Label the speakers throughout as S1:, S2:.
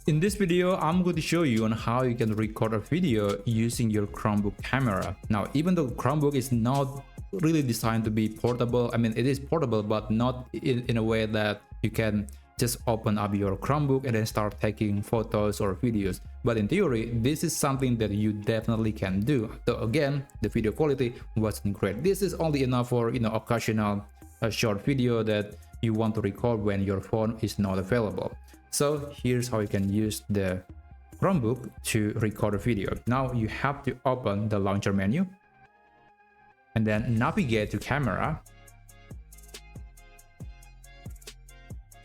S1: In this video, I'm going to show you on how you can record a video using your Chromebook camera. Now, even though Chromebook is not really designed to be portable, I mean, it is portable, but not in a way that you can just open up your Chromebook and then start taking photos or videos. But in theory, this is something that you definitely can do. So again, the video quality wasn't great. This is only enough for, occasional short video that you want to record when your phone is not available. So here's how you can use the Chromebook to record a video. Now you have to open the launcher menu and then navigate to camera.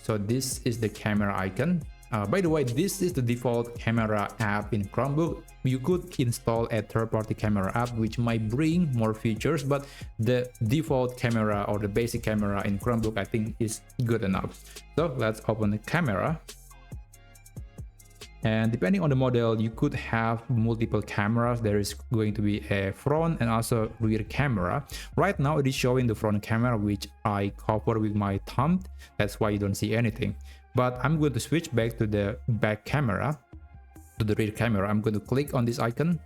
S1: So this is the camera icon. By the way, this is the default camera app in Chromebook. You could install a third-party camera app which might bring more features, but the default camera or the basic camera in Chromebook I think is good enough. So let's open the camera. And depending on the model, you could have multiple cameras. There is going to be a front and also rear camera. Right now it is showing the front camera, which I cover with my thumb. That's why you don't see anything. But I'm going to switch back to the back camera, to the rear camera. I'm going to click on this icon.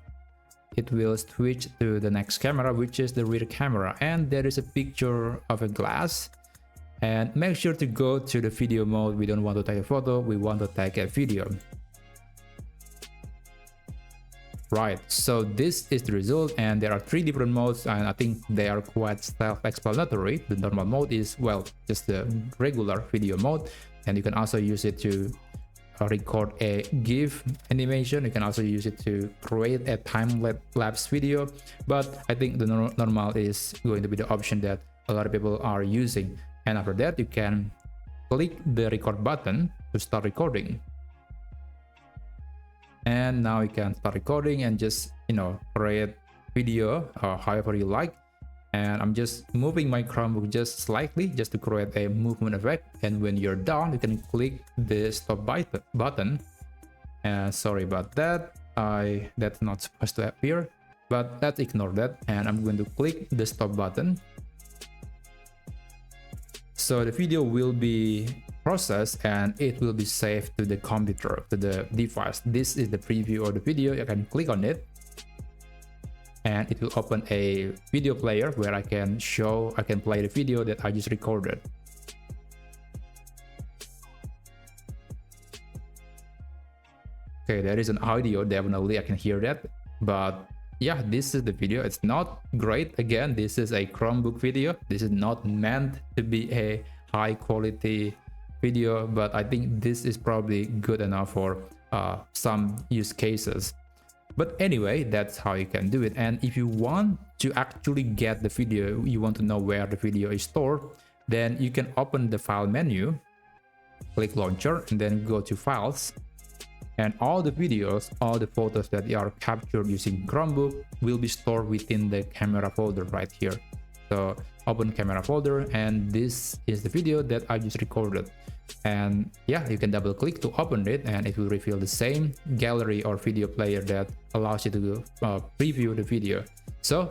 S1: It will switch to the next camera, which is the rear camera. And there is a picture of a glass. And make sure to go to the video mode. We don't want to take a photo, we want to take a video. Right, so this is the result, and there are 3 different modes, and I think they are quite self-explanatory. The normal mode is, well, just the regular video mode, and you can also use it to record a GIF animation. You can also use it to create a time-lapse video, but I think the normal is going to be the option that a lot of people are using. And after that, you can click the record button to start recording. And now you can start recording and just create video or however you like. And I'm just moving my Chromebook just slightly just to create a movement effect. And when you're done, you can click the stop button. And sorry about that, that's not supposed to appear, but let's ignore that. And I'm going to click the stop button. So the video will be processed and it will be saved to the computer, to the device. This is the preview of the video. You can click on it and it will open a video player where I can play the video that I just recorded. Okay, there is an audio, definitely I can hear that, but yeah, this is the video. It's not great. Again, this is a Chromebook video. This is not meant to be a high quality video, but I think this is probably good enough for some use cases. But anyway, that's how you can do it. And if you want to actually get the video, you want to know where the video is stored, then you can open the file menu, click launcher, and then go to files. And all the videos, all the photos that are captured using Chromebook will be stored within the camera folder right here. So open camera folder, and this is the video that I just recorded. And yeah, you can double click to open it and it will reveal the same gallery or video player that allows you to preview the video. So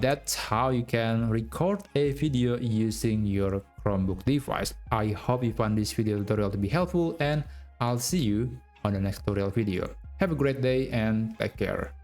S1: that's how you can record a video using your Chromebook device. I hope you found this video tutorial to be helpful, and I'll see you on the next tutorial video. Have a great day and take care.